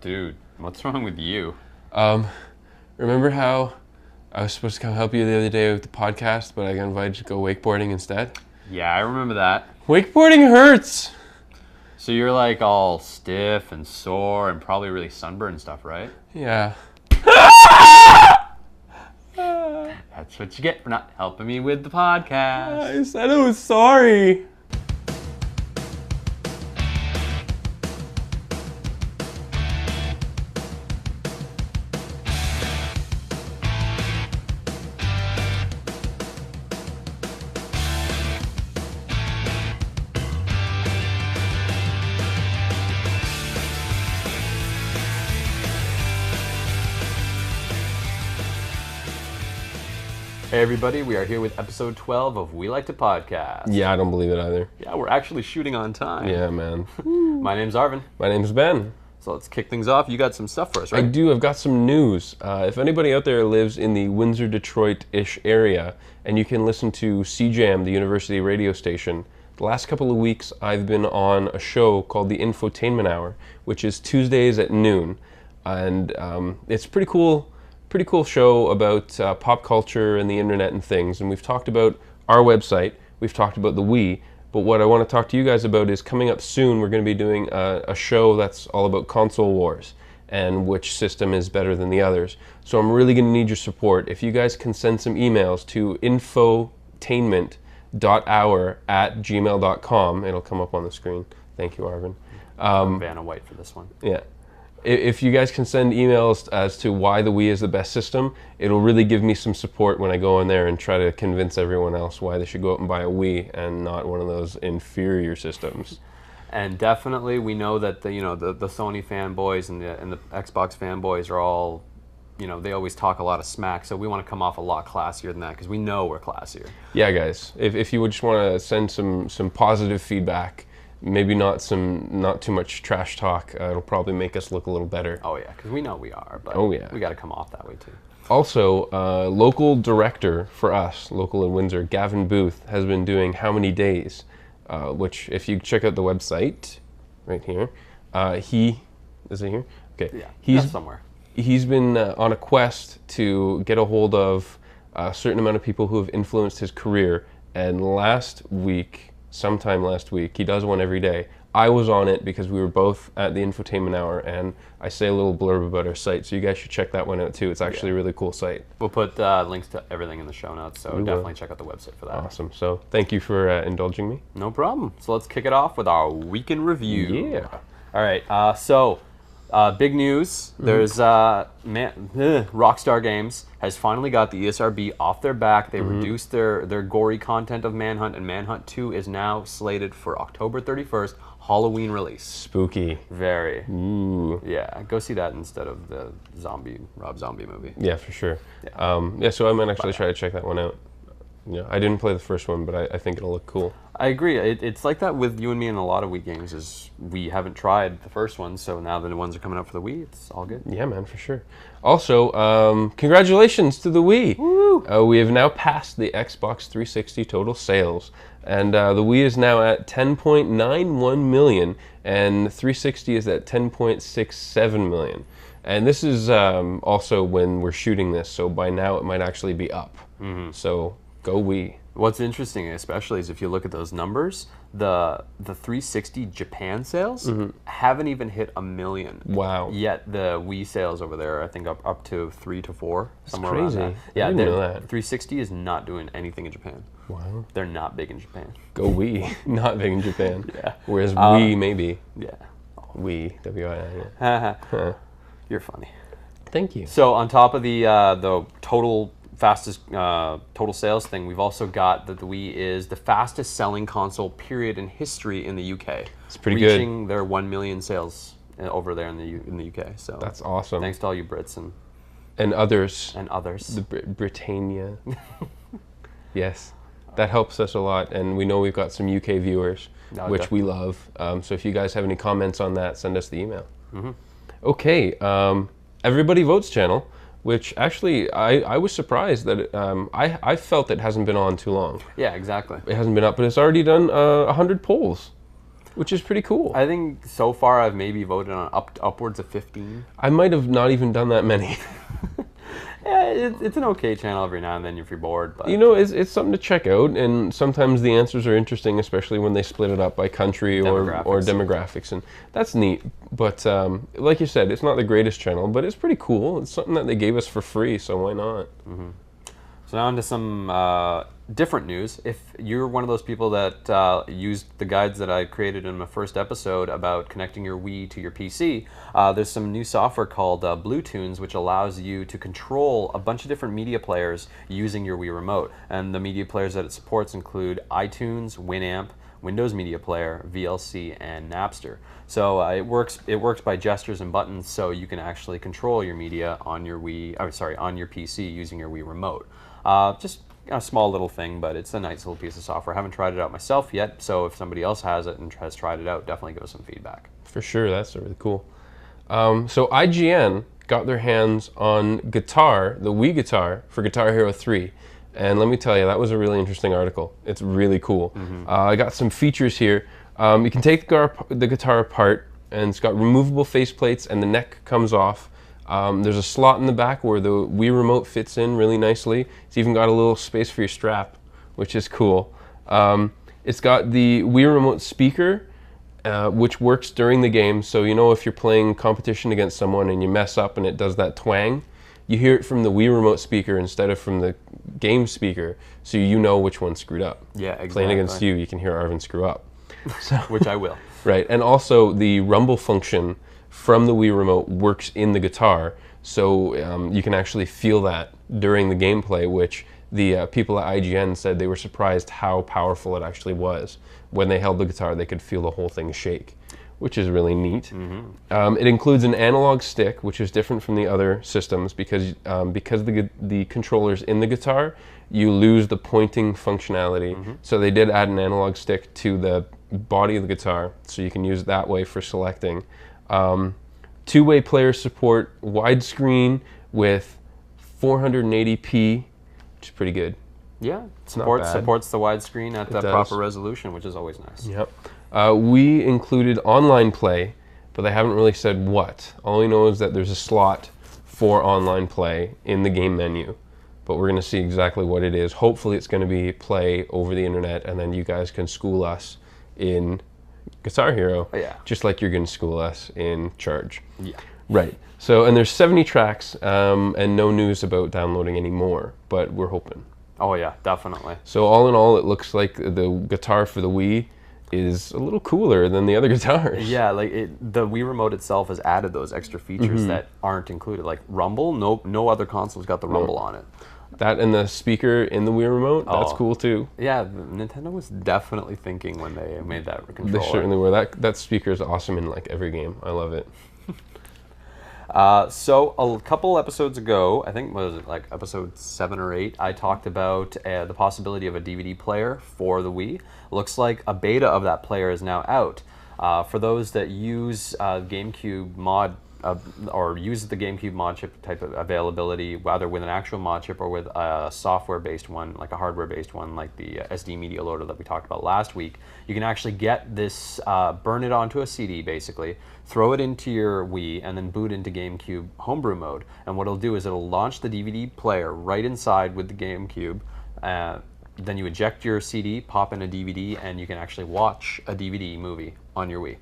Dude, what's wrong with you? Remember how I was supposed to come help you the other day with the podcast, but I got invited to go wakeboarding instead? Yeah, I remember that. Wakeboarding hurts! So you're like all stiff and sore and probably really sunburned and stuff, right? Yeah. That's what you get for not helping me with the podcast. I said I was sorry. Hey everybody, we are here with episode 12 of We Like to Podcast. Yeah, I don't believe it either. Yeah, we're actually shooting on time. Yeah, man. My name's Arvin. My name's Ben. So let's kick things off. You got some stuff for us, I right? do. I've got some news. If anybody out there lives in the Windsor, Detroit-ish area, and you can listen to CJAM, the university radio station, the last couple of weeks I've been on a show called the Infotainment Hour, which is Tuesdays at noon. And it's pretty cool show about pop culture and the internet and things. And we've talked about our website, we've talked about the Wii, but what I want to talk to you guys about is coming up soon, we're going to be doing a show that's all about console wars and which system is better than the others. So I'm really going to need your support. If you guys can send some emails to infotainment.hour@gmail.com, it'll come up on the screen. Thank you, Arvin. Vanna White for this one. Yeah. If you guys can send emails as to why the Wii is the best system, it'll really give me some support when I go in there and try to convince everyone else why they should go out and buy a Wii and not one of those inferior systems. And definitely, we know that the Sony fanboys and the Xbox fanboys are all, they always talk a lot of smack. So we want to come off a lot classier than that because we know we're classier. Yeah, guys. If you would just want to send some positive feedback. Maybe not too much trash talk. It'll probably make us look a little better. Oh yeah, because we know we are, but we got to come off that way too. Also, local director for us, local in Windsor, Gavin Booth, has been doing How Many Days, which if you check out the website, right here, is it here? Okay. Yeah, that's somewhere. He's been on a quest to get a hold of a certain amount of people who have influenced his career, and sometime last week, he does one every day. I was on it because we were both at the Infotainment Hour, and I say a little blurb about our site, so you guys should check that one out too. It's actually a really cool site. We'll put links to everything in the show notes, so definitely check out the website for that. Awesome. So thank you for indulging me. No problem. So let's kick it off with our week in review. Yeah. All right. Big news. There's Rockstar Games has finally got the ESRB off their back. They reduced their gory content of Manhunt, and Manhunt 2 is now slated for October 31st, Halloween release. Spooky. Very. Ooh. Yeah, go see that instead of the Rob Zombie movie. Yeah, for sure. Yeah. So I might actually try to check that one out. Yeah, I didn't play the first one, but I think it'll look cool. I agree. It's like that with you and me in a lot of Wii games. Is we haven't tried the first one, so now the new ones are coming out for the Wii. It's all good. Yeah, man, for sure. Also, congratulations to the Wii. Woo! We have now passed the Xbox 360 total sales, and the Wii is now at 10.91 million, and 360 is at 10.67 million. And this is also when we're shooting this, so by now it might actually be up. So go Wii. What's interesting, especially, is if you look at those numbers, the 360 Japan sales haven't even hit 1 million. Wow. Yet the Wii sales over there, I think up to 3 to 4, somewhere crazy. around that. Yeah, I didn't know that. 360 is not doing anything in Japan. Wow. They're not big in Japan. Go Wii. Not big in Japan. Yeah. Whereas Wii, maybe. Yeah. Wii. W-I-I. You're funny. Thank you. So on top of the total sales thing, we've also got that the Wii is the fastest selling console period in history in the UK. It's pretty good. Reaching their 1 million sales over there in the UK. So that's awesome. Thanks to all you Brits and others. And others. The Britannia. Yes. That helps us a lot, and we know we've got some UK viewers, which we love. So if you guys have any comments on that, send us the email. Okay, Everybody Votes channel, which actually I was surprised that I felt it hasn't been on too long. Yeah, exactly. It hasn't been up, but it's already done 100 polls. which is pretty cool. I think so far I've maybe voted on upwards of 15. I might have not even done that many. Yeah, it's an okay channel every now and then if you're bored. But you know, it's something to check out, and sometimes the answers are interesting, especially when they split it up by country or demographics, and that's neat. But like you said, it's not the greatest channel, but it's pretty cool. It's something that they gave us for free, so why not? So now on to some different news. If you're one of those people that used the guides that I created in my first episode about connecting your Wii to your PC, there's some new software called Bluetoons, which allows you to control a bunch of different media players using your Wii remote. And the media players that it supports include iTunes, Winamp, Windows Media Player, VLC, and Napster. So it works by gestures and buttons, so you can actually control your media on your on your PC using your Wii remote. Just a small little thing, but it's a nice little piece of software. I haven't tried it out myself yet, so if somebody else has it and has tried it out, definitely give us some feedback. For sure, that's really cool. So IGN got their hands on guitar, the Wii guitar, for Guitar Hero 3. And let me tell you, that was a really interesting article. It's really cool. I got some features here. You can take the guitar apart, and it's got removable faceplates, and the neck comes off. There's a slot in the back where the Wii remote fits in really nicely. It's even got a little space for your strap, which is cool. It's got the Wii remote speaker, which works during the game. So you know, if you're playing competition against someone and you mess up and it does that twang, you hear it from the Wii remote speaker instead of from the game speaker, so you know which one screwed up. Yeah, exactly. Playing against you can hear Arvin screw up. So, which I will. Right, and also the rumble function from the Wii remote works in the guitar, so you can actually feel that during the gameplay, which the people at IGN said they were surprised how powerful it actually was. When they held the guitar, they could feel the whole thing shake, which is really neat. It includes an analog stick, which is different from the other systems because the controller's in the guitar, you lose the pointing functionality. So they did add an analog stick to the body of the guitar, so you can use it that way for selecting. Two-way player support, widescreen with 480p, which is pretty good. Yeah, supports the widescreen at the proper resolution, which is always nice. Yep. We included online play, but they haven't really said what. All we know is that there's a slot for online play in the game menu, but we're going to see exactly what it is. Hopefully it's going to be play over the internet, and then you guys can school us in Guitar Hero, just like you're going to school us in Charge. Yeah. Right. So, and there's 70 tracks, and no news about downloading any more, but we're hoping. Oh yeah, definitely. So all in all, it looks like the guitar for the Wii is a little cooler than the other guitars. Yeah, like the Wii remote itself has added those extra features that aren't included, like rumble. No other console's got the rumble on it. That and the speaker in the Wii remote, that's cool too. Yeah, Nintendo was definitely thinking when they made that controller. They certainly were. That speaker is awesome in like every game. I love it. So a couple episodes ago, I think was it like episode 7 or 8, I talked about the possibility of a DVD player for the Wii. Looks like a beta of that player is now out. For those that use GameCube mod or use the GameCube mod chip type of availability, whether with an actual mod chip or with a software-based one, like a hardware-based one, like the SD media loader that we talked about last week, you can actually get this, burn it onto a CD basically, throw it into your Wii, and then boot into GameCube homebrew mode. And what it'll do is it'll launch the DVD player right inside with the GameCube. Then you eject your CD, pop in a DVD, and you can actually watch a DVD movie on your Wii.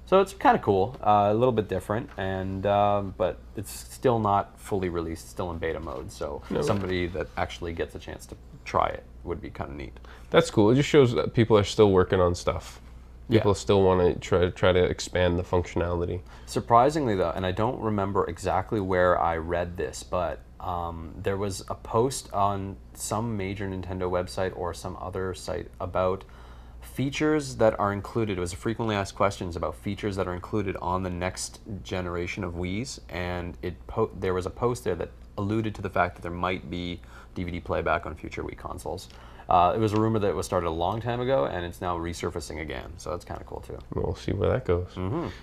So it's kind of cool, a little bit different, and but it's still not fully released, still in beta mode. So somebody that actually gets a chance to try it would be kind of neat. That's cool. It just shows that people are still working on stuff. People still want to try to expand the functionality. Surprisingly, though, and I don't remember exactly where I read this, but there was a post on some major Nintendo website or some other site about features that are included. It was frequently asked questions about features that are included on the next generation of Wiis, and there was a post there that alluded to the fact that there might be DVD playback on future Wii consoles. It was a rumor that was started a long time ago, and it's now resurfacing again, so that's kind of cool too. We'll see where that goes.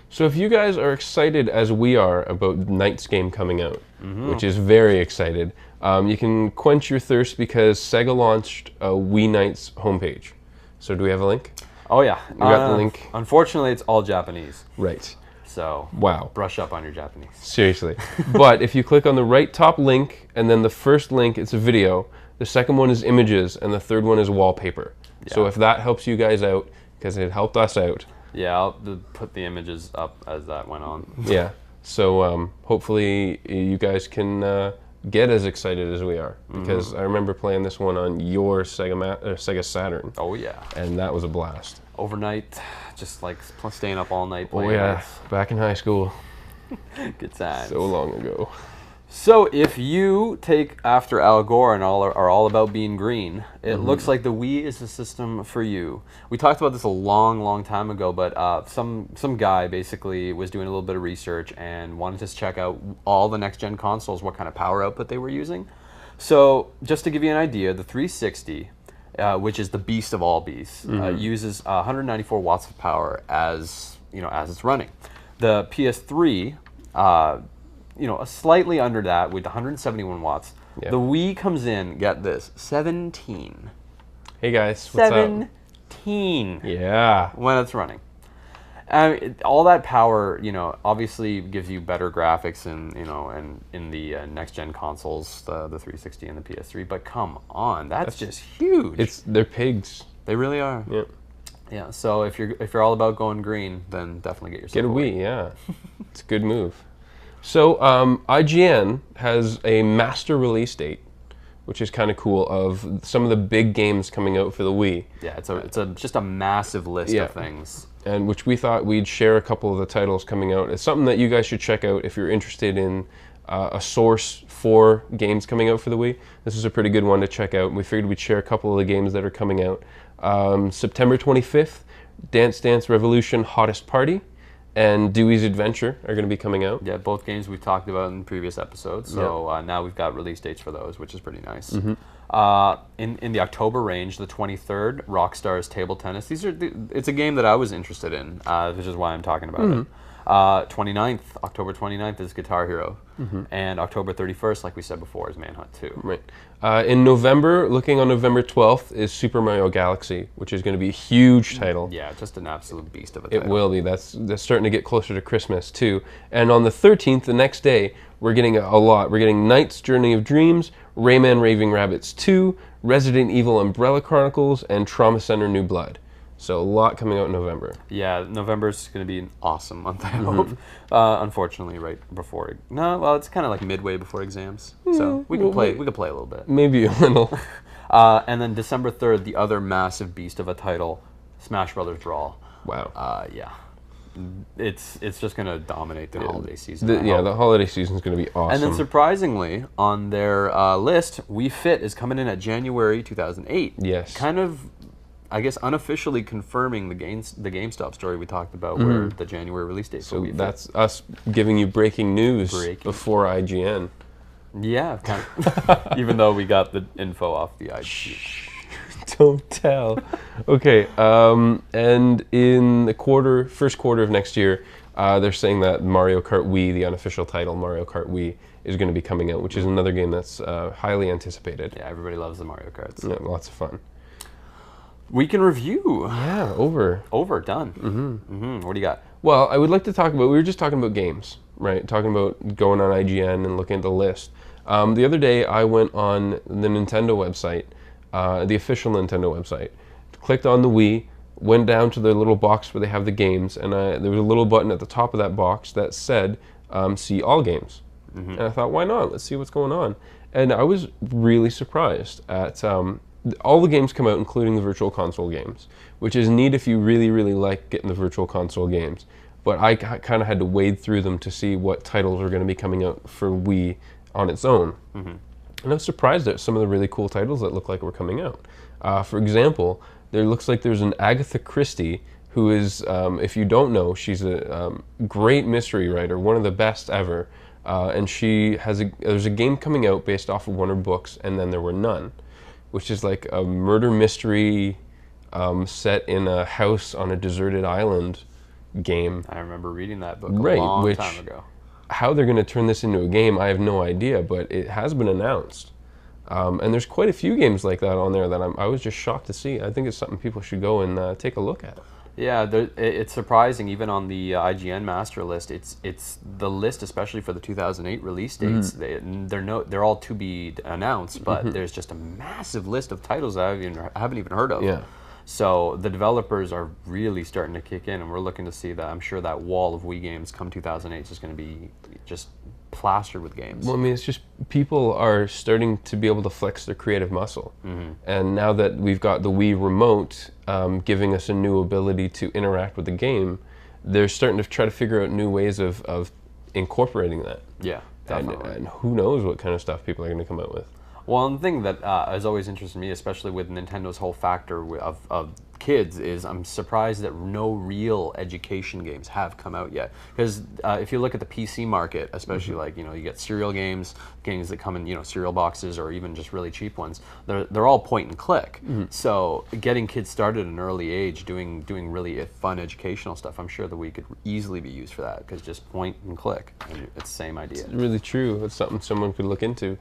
So if you guys are excited as we are about Knight's game coming out, which is very excited, you can quench your thirst because Sega launched a Wii Knights homepage. So do we have a link? Oh yeah, We got the link. Unfortunately, it's all Japanese. Right. So wow, brush up on your Japanese. Seriously. But if you click on the right top link, and then the first link, it's a video. The second one is images, and the third one is wallpaper. Yeah. So if that helps you guys out, because it helped us out. Yeah, I'll put the images up as that went on. Yeah. So hopefully you guys can get as excited as we are, because I remember playing this one on your Sega Saturn. Oh yeah. And that was a blast. Overnight, just like staying up all night playing. Oh yeah, back in high school. Good times. So long ago. So if you take after Al Gore and are all about being green, it looks like the Wii is the system for you. We talked about this a long time ago, but some guy basically was doing a little bit of research and wanted to check out all the next-gen consoles, what kind of power output they were using. So just to give you an idea, the 360, which is the beast of all beasts, uses 194 watts of power as it's running. The PS3, slightly under that with 171 watts. Yep. The Wii comes in, get this, 17. Hey guys, what's 17. Up? Yeah. When it's running. All that power, obviously gives you better graphics and in the next gen consoles, the 360 and the PS3. But come on, that's just huge. They're pigs. They really are. Yeah. Yeah. So if you're all about going green, then definitely get yourself a Wii. Yeah, it's a good move. So IGN has a master release date, which is kind of cool, of some of the big games coming out for the Wii. Yeah, it's just a massive list of things. And which we thought we'd share a couple of the titles coming out. It's something that you guys should check out if you're interested in a source for games coming out for the Wii. This is a pretty good one to check out. We figured we'd share a couple of the games that are coming out. September 25th, Dance Dance Revolution Hottest Party and Dewey's Adventure are going to be coming out. Yeah, both games we've talked about in previous episodes. So now we've got release dates for those, which is pretty nice. In the October range, the 23rd, Rockstar's Table Tennis. It's a game that I was interested in, which is why I'm talking about it. October 29th is Guitar Hero. And October 31st, like we said before, is Manhunt 2. Right. In November, looking on November 12th, is Super Mario Galaxy, which is going to be a huge title. Yeah, just an absolute beast of a title. It will be. That's starting to get closer to Christmas, too. And on the 13th, the next day, we're getting a lot. We're getting Knight's Journey of Dreams, Rayman Raving Rabbids 2, Resident Evil Umbrella Chronicles, and Trauma Center New Blood. So a lot coming out in November. Yeah, November's going to be an awesome month, I hope. Unfortunately, right before... No, well, it's kind of like midway before exams. So we can play a little bit. Maybe a little. And then December 3rd, the other massive beast of a title, Smash Brothers Brawl. Wow. Yeah. It's just going to dominate the holiday season. The holiday season is going to be awesome. And then surprisingly, on their list, Wii Fit is coming in at January 2008. Yes. Kind of, I guess, unofficially confirming the GameStop story we talked about, where the January release date. So that's us giving you breaking news before IGN. Yeah, kind of. Even though we got the info off the IGN. Don't tell. Okay, and in the first quarter of next year, they're saying that Mario Kart Wii, the unofficial title, Mario Kart Wii, is going to be coming out, which is another game that's highly anticipated. Yeah, everybody loves the Mario Karts. Yeah, lots of fun. Week in review. Yeah, over. Over, done. What do you got? Well, I would like to talk about, we were just talking about games, right? Talking about going on IGN and looking at the list. The other day, I went on the Nintendo website, the official Nintendo website, clicked on the Wii, went down to the little box where they have the games, and there was a little button at the top of that box that said, see all games. And I thought, why not? Let's see what's going on. And I was really surprised at all the games come out, including the Virtual Console games, which is neat if you really, really like getting the Virtual Console games. But I kind of had to wade through them to see what titles are going to be coming out for Wii on its own. And I was surprised at some of the really cool titles that look like were coming out. For example, there looks like there's an Agatha Christie who is, if you don't know, she's a great mystery writer, one of the best ever. And there's a game coming out based off of one of her books, And Then There Were None, which is like a murder mystery set in a house on a deserted island game. I remember reading that book a long time ago. How they're going to turn this into a game, I have no idea, but it has been announced. And there's quite a few games like that on there that I was just shocked to see. I think it's something people should go and take a look at. Yeah, it's surprising. Even on the IGN master list, it's the list, especially for the 2008 release dates. They're all to be announced, but there's just a massive list of titles that I haven't even heard of. Yeah. So the developers are really starting to kick in, and we're looking to see that. I'm sure that wall of Wii games come 2008 is just going to be just plastered with games. Well, I mean, it's just people are starting to be able to flex their creative muscle. And now that we've got the Wii Remote giving us a new ability to interact with the game, they're starting to try to figure out new ways of incorporating that. Yeah, definitely. And who knows what kind of stuff people are going to come out with. Well, and the thing that has always interested me, especially with Nintendo's whole factor of kids, is I'm surprised that no real education games have come out yet. Because if you look at the PC market, especially like, you get serial games that come in, cereal boxes, or even just really cheap ones, they're all point and click. So getting kids started at an early age doing really fun educational stuff, I'm sure that we could easily be used for that, because just point and click, and it's the same idea. It's really true. It's something someone could look into.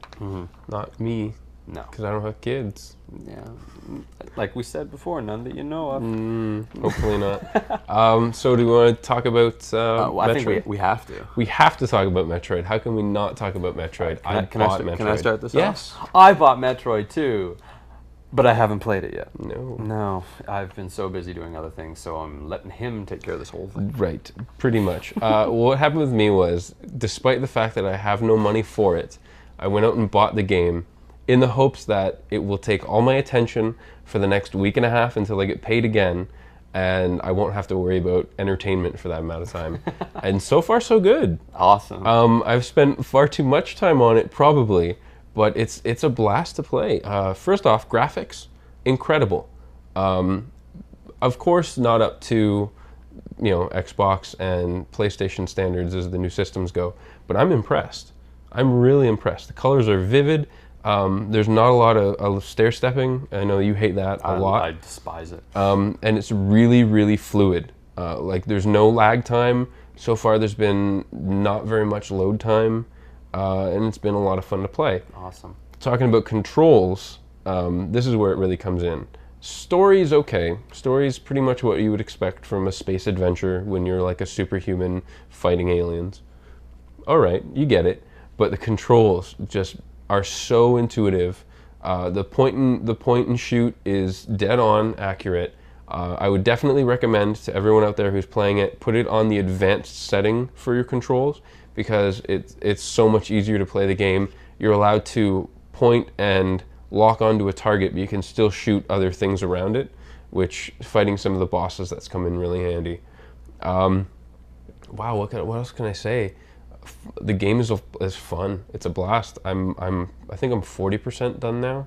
Not me. No. Because I don't have kids. Yeah. Like we said before, none that you know of. Hopefully not. So do we want to talk about Metroid? I think we have to. We have to talk about Metroid. How can we not talk about Metroid? Can I start this off? Yes. I bought Metroid too, but I haven't played it yet. No. I've been so busy doing other things, so I'm letting him take care of this whole thing. Right, pretty much. What happened with me was, despite the fact that I have no money for it, I went out and bought the game in the hopes that it will take all my attention for the next week and a half until I get paid again, and I won't have to worry about entertainment for that amount of time. And so far, so good. Awesome. I've spent far too much time on it, probably, but it's a blast to play. First off, graphics, incredible. Of course, not up to Xbox and PlayStation standards as the new systems go, but I'm impressed. I'm really impressed. The colors are vivid. There's not a lot of stair-stepping. I know you hate that a lot. I despise it. And it's really, really fluid. Like, there's no lag time. So far, there's been not very much load time, and it's been a lot of fun to play. Awesome. Talking about controls, this is where it really comes in. Story's okay. Story's pretty much what you would expect from a space adventure when you're like a superhuman fighting aliens. All right, you get it. But the controls just are so intuitive. The point and shoot is dead on accurate. I would definitely recommend to everyone out there who's playing it, put it on the advanced setting for your controls, because it's so much easier to play the game. You're allowed to point and lock onto a target, but you can still shoot other things around it, which fighting some of the bosses, that's come in really handy. Wow, what else can I say? The game is fun. It's a blast. I think I'm 40% done now,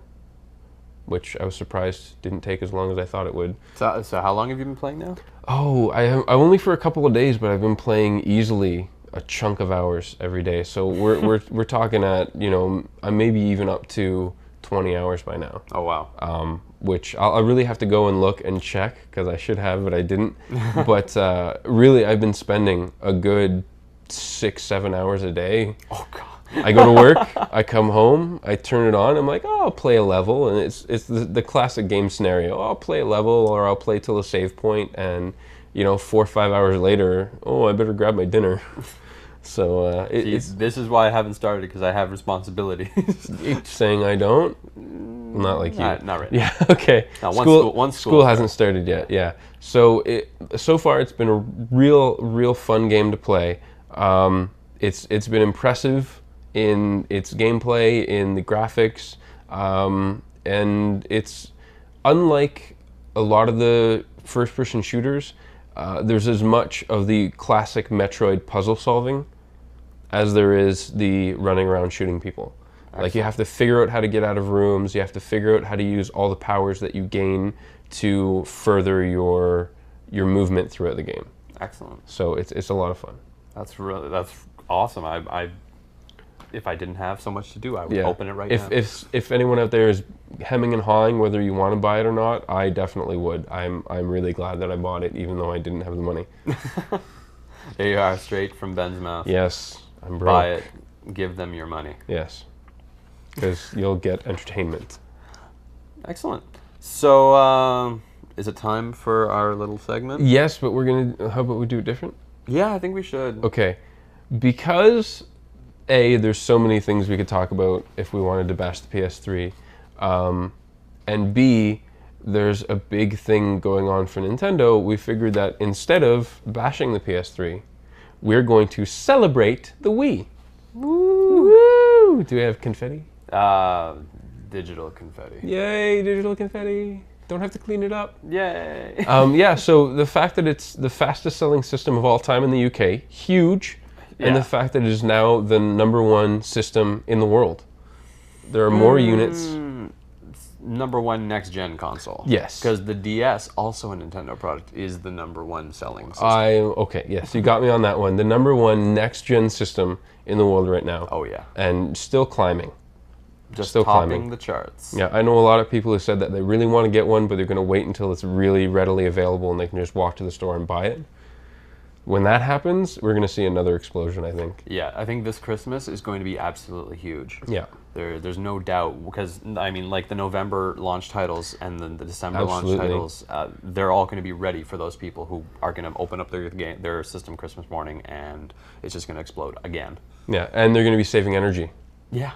which I was surprised didn't take as long as I thought it would. So how long have you been playing now? Oh, I only for a couple of days, but I've been playing easily a chunk of hours every day. So we're talking at I'm maybe even up to 20 hours by now. Oh wow. Which I'll really have to go and look and check, because I should have, but I didn't. But really, I've been spending a good 6-7 hours a day. Oh god. I go to work, I come home, I turn it on, I'm like, oh, I'll play a level, and it's the classic game scenario. Oh, I'll play a level, or I'll play till a save point, and 4 or 5 hours later, oh, I better grab my dinner. So this is why I haven't started, because I have responsibilities. Saying I don't? Not like you. Not right. Yeah. Okay. No, school hasn't started yet. Yeah. So so far it's been a real fun game to play. It's been impressive in its gameplay, in the graphics, and it's unlike a lot of the first-person shooters. There's as much of the classic Metroid puzzle solving as there is the running around shooting people. Excellent. Like, you have to figure out how to get out of rooms, you have to figure out how to use all the powers that you gain to further your movement throughout the game. Excellent. So it's a lot of fun. That's awesome. If I didn't have so much to do, I would open it right now. If anyone out there is hemming and hawing whether you want to buy it or not, I definitely would. I'm really glad that I bought it, even though I didn't have the money. There you are, straight from Ben's mouth. Yes, I'm broke. Buy it. Give them your money. Yes. because you'll get entertainment. Excellent. So, is it time for our little segment? Yes, but how about we do it different? Yeah, I think we should. Okay. Because, A, there's so many things we could talk about if we wanted to bash the PS3. And B, there's a big thing going on for Nintendo. We figured that instead of bashing the PS3, we're going to celebrate the Wii. Woo! Woo! Do we have confetti? Digital confetti. Yay, digital confetti. Don't have to clean it up. Yay. Yeah, so the fact that it's the fastest selling system of all time in the UK, huge. Yeah. And the fact that it is now the #1 system in the world. There are more units. #1 next-gen console. Yes. Because the DS, also a Nintendo product, is the #1 selling system. Okay, yes, you got me on that one. The #1 next-gen system in the world right now. Oh, yeah. And still climbing. Just still topping climbing the charts. Yeah, I know a lot of people who said that they really want to get one, but they're going to wait until it's really readily available and they can just walk to the store and buy it. When that happens, we're going to see another explosion, I think. Yeah, I think this Christmas is going to be absolutely huge. Yeah. There's no doubt, because, I mean, like the November launch titles and then the December Absolutely. launch titles, they're all going to be ready for those people who are going to open up their system Christmas morning, and it's just going to explode again. Yeah, and they're going to be saving energy. Yeah.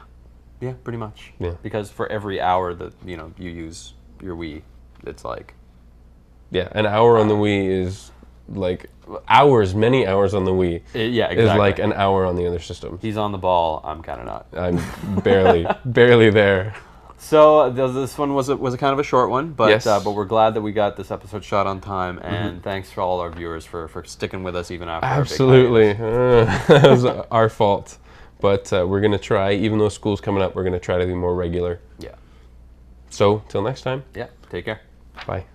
Yeah, pretty much. Yeah. Because for every hour that, you use your Wii, it's like... Yeah, an hour on the Wii is like many hours on the Wii. Yeah, exactly. Is like an hour on the other system. He's on the ball, I'm kind of not. I'm barely there. So this one was a kind of a short one, but Yes. But we're glad that we got this episode shot on time, and thanks for all our viewers for sticking with us even after Absolutely. That was our fault. But we're going to try, even though school's coming up, we're going to try to be more regular. Yeah. So, till next time. Yeah, take care. Bye.